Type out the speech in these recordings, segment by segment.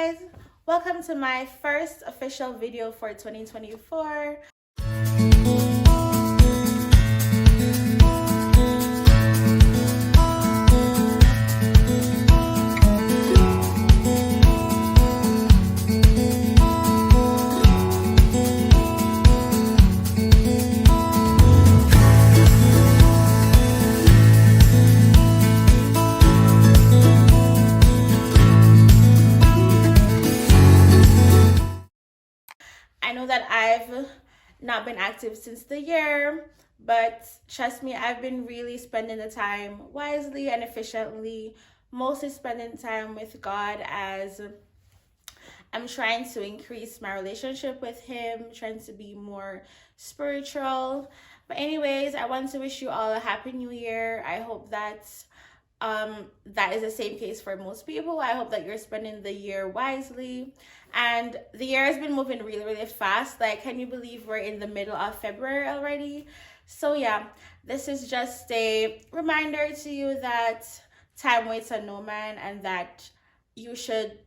guys, welcome to my first official video for 2024. I know that I've not been active since the year, but trust me, I've been really spending the time wisely and efficiently, mostly spending time with God as I'm trying to increase my relationship with Him, trying to be more spiritual. But anyways, I want to wish you all a happy new year. I hope that that is the same case for most people. I hope that you're spending the year wisely. And the year has been moving really, really fast. Like, can you believe we're in the middle of February already? So yeah, this is just a reminder to you that time waits on no man and that you should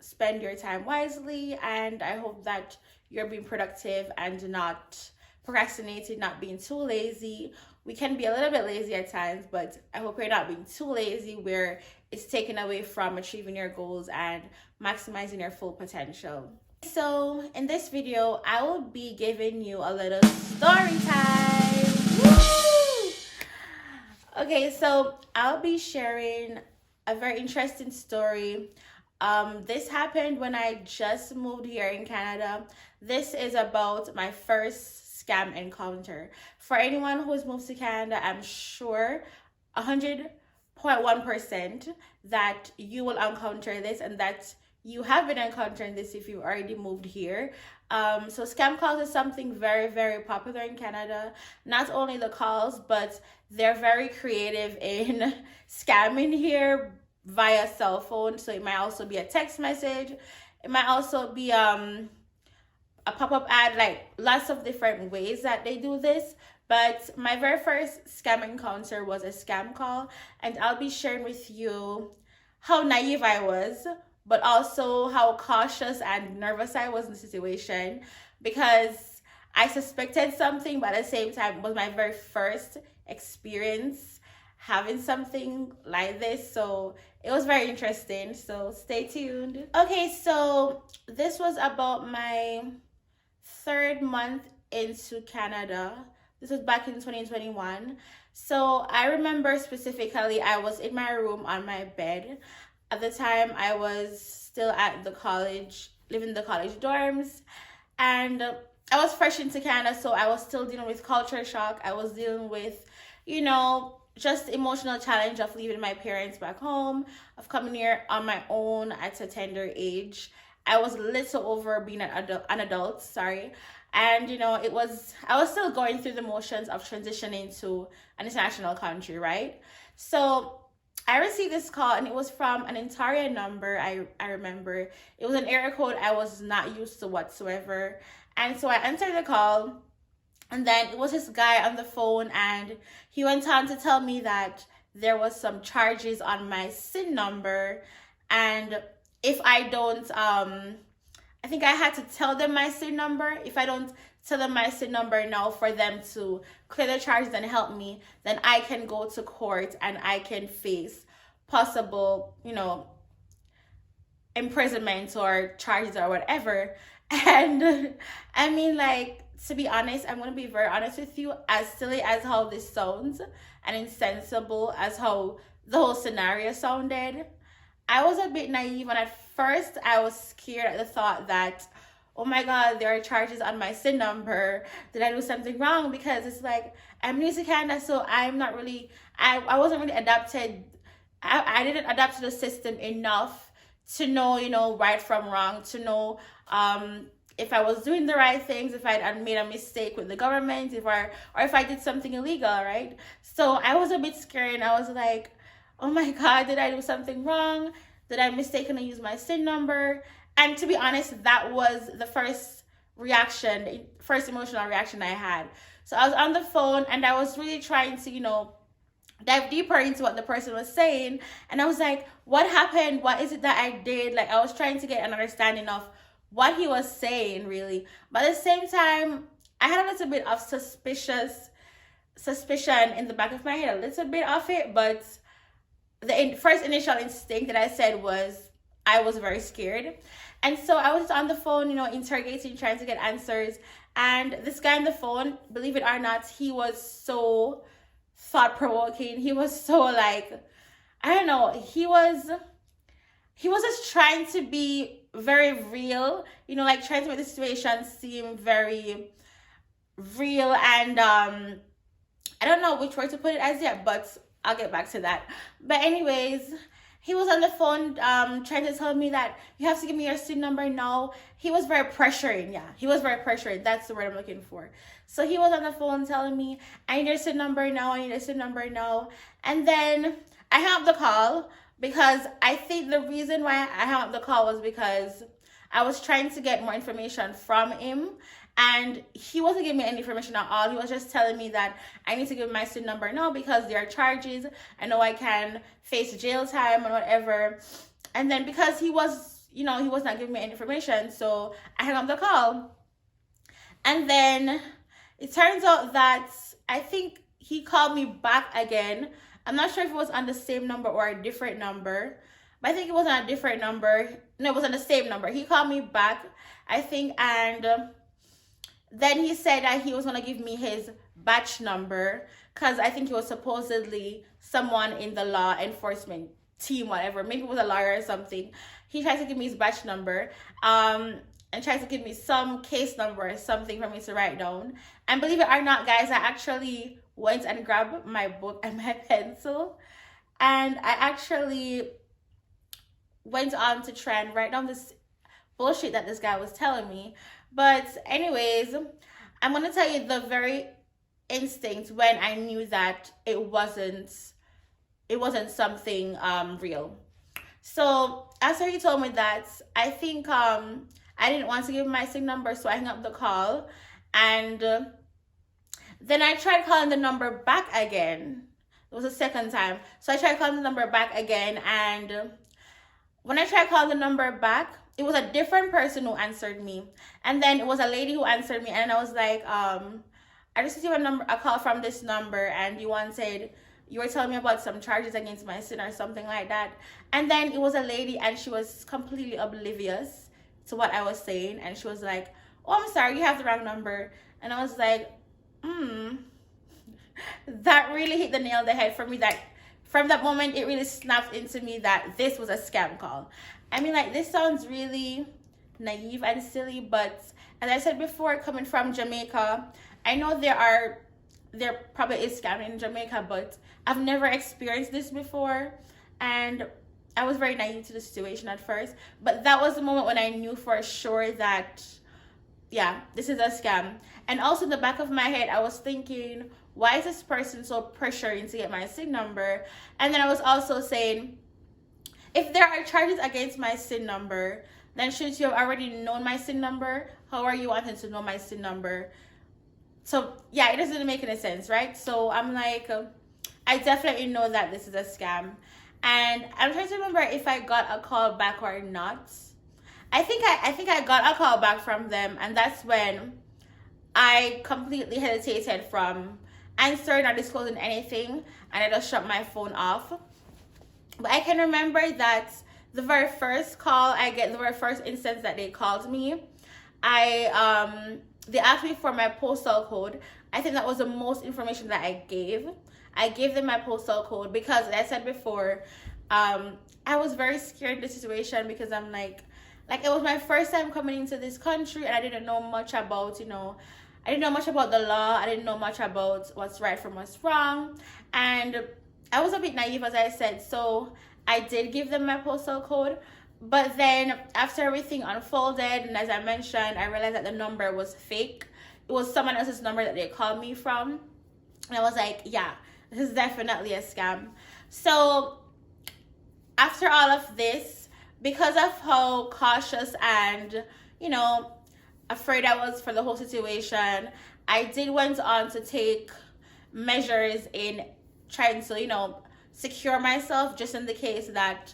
spend your time wisely. And I hope that you're being productive and not procrastinating, not being too lazy. We can be a little bit lazy at times, but I hope you're not being too lazy where it's taken away from achieving your goals and maximizing your full potential. So in this video, I will be giving you a little story time. Woo! Okay, so I'll be sharing a very interesting story. This happened when I just moved here in Canada. This is about my first scam encounter. For anyone who's moved to Canada, I'm sure 100.1% that you will encounter this and that you have been encountering this if you've already moved here. So scam calls is something very, very popular in Canada. Not only the calls, but they're very creative in scamming here via cell phone. So it might also be a text message. It might also be a pop-up ad, like lots of different ways that they do this. But my very first scam encounter was a scam call, and I'll be sharing with you how naive I was, but also how cautious and nervous I was in the situation, because I suspected something, but at the same time it was my very first experience having something like this. So it was very interesting, so stay tuned. Okay, so this was about my third month into Canada. This was back in 2021. So I remember specifically I was in my room on my bed. At the time I was still at the college, living in the college dorms, and I was fresh into Canada, so I was still dealing with culture shock. I was dealing with, just emotional challenge of leaving my parents back home, of coming here on my own at a tender age. I was a little over being an adult, sorry. And, I was still going through the motions of transitioning to an international country, right? So I received this call, and it was from an Ontario number, I remember. It was an area code I was not used to whatsoever. And so I answered the call, and then it was this guy on the phone, and he went on to tell me that there was some charges on my SIN number, and if I don't, I think I had to tell them my SIN number. If I don't tell them my SIN number now for them to clear the charges and help me, then I can go to court and I can face possible, imprisonment or charges or whatever. And I mean, like, to be honest, I'm going to be very honest with you, as silly as how this sounds and insensible as how the whole scenario sounded, I was a bit naive, and at first I was scared at the thought that, oh my God, there are charges on my SIN number. Did I do something wrong? Because it's like, I'm new to Canada, so I'm not really, I wasn't really adapted. I didn't adapt to the system enough to know, right from wrong, to know if I was doing the right things, if I had made a mistake with the government, or if I did something illegal, right? So I was a bit scared, and I was like, oh my God, did I do something wrong? Did I mistakenly use my SIN number? And to be honest, that was the first emotional reaction I had. So I was on the phone, and I was really trying to, dive deeper into what the person was saying, and I was like, what happened? What is it that I did? Like, I was trying to get an understanding of what he was saying, really. But at the same time, I had a little bit of suspicion in the back of my head, a little bit of it. But the first initial instinct that I said was, I was very scared. And so I was on the phone, interrogating, trying to get answers. And this guy on the phone, believe it or not, he was so thought-provoking. He was so, like, I don't know, he was just trying to be very real, like trying to make the situation seem very real. And I don't know which word to put it as yet, but I'll get back to that. But anyways, he was on the phone trying to tell me that you have to give me your SIN number now. He was very pressuring. Yeah, he was very pressuring. That's the word I'm looking for. So he was on the phone telling me, I need your SIN number now. I need your SIN number now. And then I hung up the call, because I think the reason why I hung up the call was because I was trying to get more information from him. And he wasn't giving me any information at all. He was just telling me that I need to give my SIN number now because there are charges. I know I can face jail time and whatever. And then because he was not giving me any information, so I hung up the call. And then it turns out that I think he called me back again. I'm not sure if it was on the same number or a different number, but I think it was on a different number. No, it was on the same number. He called me back, I think, and then he said that he was going to give me his batch number, because I think he was supposedly someone in the law enforcement team, whatever. Maybe it was a lawyer or something. He tried to give me his batch number and tried to give me some case number or something for me to write down. And believe it or not, guys, I actually went and grabbed my book and my pencil. And I actually went on to try and write down this bullshit that this guy was telling me. But anyways, I'm going to tell you the very instinct when I knew that it wasn't something real. So after he told me that, I think I didn't want to give him my SIM number, so I hung up the call. And then I tried calling the number back again. It was the second time. So I tried calling the number back again, and when I tried calling the number back, it was a different person who answered me. And then it was a lady who answered me, and I was like, I just received a call from this number, and you were telling me about some charges against my SIN or something like that. And then it was a lady, and she was completely oblivious to what I was saying. And she was like, oh, I'm sorry, you have the wrong number. And I was like, that really hit the nail on the head for me. That from that moment, it really snapped into me that this was a scam call. I mean, like, this sounds really naive and silly, but as I said before, coming from Jamaica, I know there probably is scamming in Jamaica, but I've never experienced this before, and I was very naive to the situation at first. But that was the moment when I knew for sure that, yeah, this is a scam. And also in the back of my head, I was thinking, why is this person so pressuring to get my SIN number? And then I was also saying, if there are charges against my SIN number, then shouldn't you have already known my SIN number? How are you wanting to know my SIN number? So yeah, it doesn't make any sense, right? So I'm like, I definitely know that this is a scam. And I'm trying to remember if I got a call back or not. I think I got a call back from them, and that's when I completely hesitated from answering or disclosing anything, and I just shut my phone off. But I can remember that the very first call I get, the very first instance that they called me, they asked me for my postal code. I think that was the most information that I gave. I gave them my postal code because, as I said before, I was very scared of the situation, because I'm like it was my first time coming into this country, and I didn't know much about, I didn't know much about the law. I didn't know much about what's right from what's wrong. And I was a bit naive, as I said. So I did give them my postal code. But then after everything unfolded, and as I mentioned, I realized that the number was fake. It was someone else's number that they called me from. And I was like, yeah, this is definitely a scam. So after all of this, because of how cautious and, afraid I was for the whole situation, I did went on to take measures in trying to, you know, secure myself just in the case that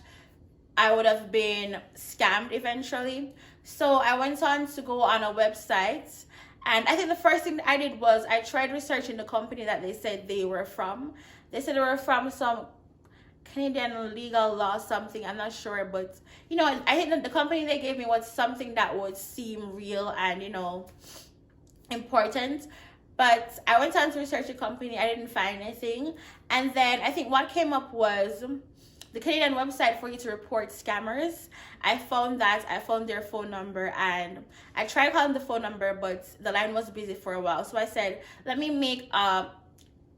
I would have been scammed eventually. So I went on to go on a website, and I think the first thing I did was I tried researching the company that they said they were from. They said they were from some Canadian legal law something, I'm not sure, but you know, I think that the company they gave me was something that would seem real and, you know, important. But I went on to research the company, I didn't find anything. And then I think what came up was the Canadian website for you to report scammers. I found their phone number, and I tried calling the phone number, but the line was busy for a while. So I said, let me make a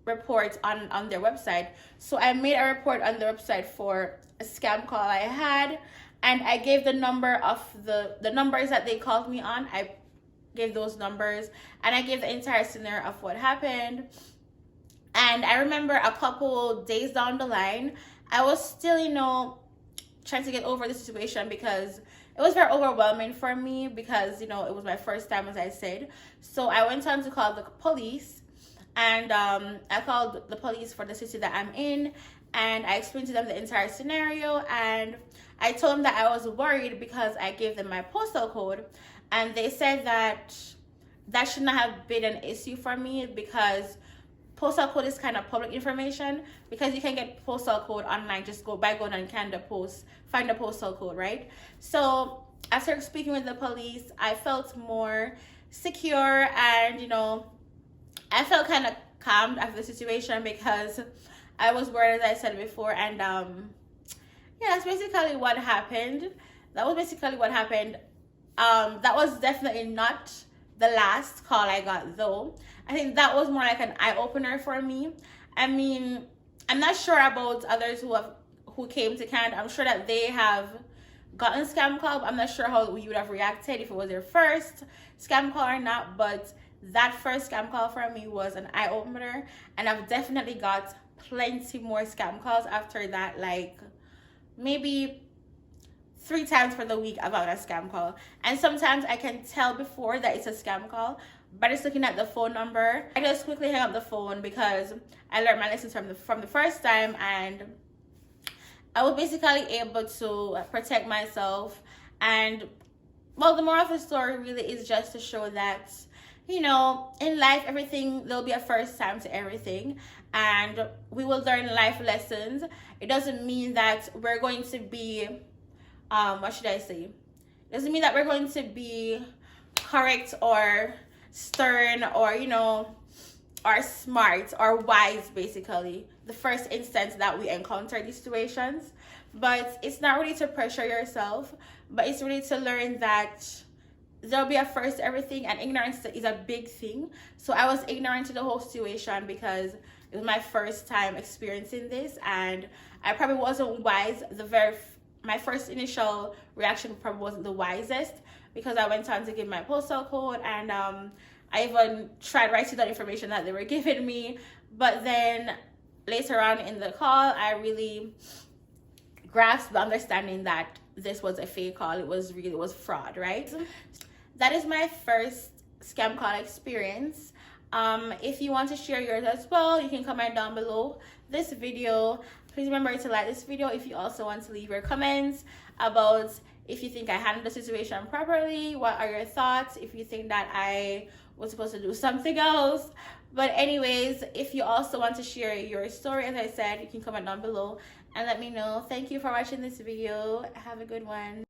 report on their website. So I made a report on the website for a scam call I had, and I gave the number of the numbers that they called me on. I gave those numbers, and I gave the entire scenario of what happened. And I remember a couple days down the line, I was still, you know, trying to get over the situation because it was very overwhelming for me because, you know, it was my first time, as I said. So I went on to call the police, and I called the police for the city that I'm in, and I explained to them the entire scenario, and I told them that I was worried because I gave them my postal code, and they said that that should not have been an issue for me because postal code is kind of public information, because you can get postal code online, just go by going on Canada Post, find the postal code, right? So after speaking with the police, I felt more secure, and, you know, I felt kind of calmed after the situation because I was worried, as I said before. And yeah, that's basically what happened. That was basically what happened. That was definitely not the last call I got, though. I think that was more like an eye-opener for me. I mean, I'm not sure about others who came to Canada. I'm sure that they have gotten scam call. I'm not sure how you would have reacted if it was their first scam call or not, but that first scam call for me was an eye-opener, and I've definitely got plenty more scam calls after that, like maybe 3 times for the week about a scam call. And sometimes I can tell before that it's a scam call by just looking at the phone number. I just quickly hang up the phone because I learned my lessons from the first time, and I was basically able to protect myself. And well, the moral of the story really is just to show that, you know, in life, there'll be a first time to everything, and we will learn life lessons. It doesn't mean that we're going to be, what should I say? It doesn't mean that we're going to be correct or stern or, you know, or smart or wise, basically, the first instance that we encounter these situations. But it's not really to pressure yourself, but it's really to learn that there'll be a first to everything, and ignorance is a big thing. So I was ignorant to the whole situation because it was my first time experiencing this, and I probably wasn't wise. My first initial reaction probably wasn't the wisest because I went on to give my postal code, and I even tried writing down information that they were giving me. But then later on in the call, I really grasped the understanding that this was a fake call. It was fraud, right? That is my first scam call experience. If you want to share yours as well, you can comment down below this video. Please remember to like this video if you also want to leave your comments about if you think I handled the situation properly. What are your thoughts? If you think that I was supposed to do something else. But anyways, if you also want to share your story, as I said, you can comment down below and let me know. Thank you for watching this video. Have a good one.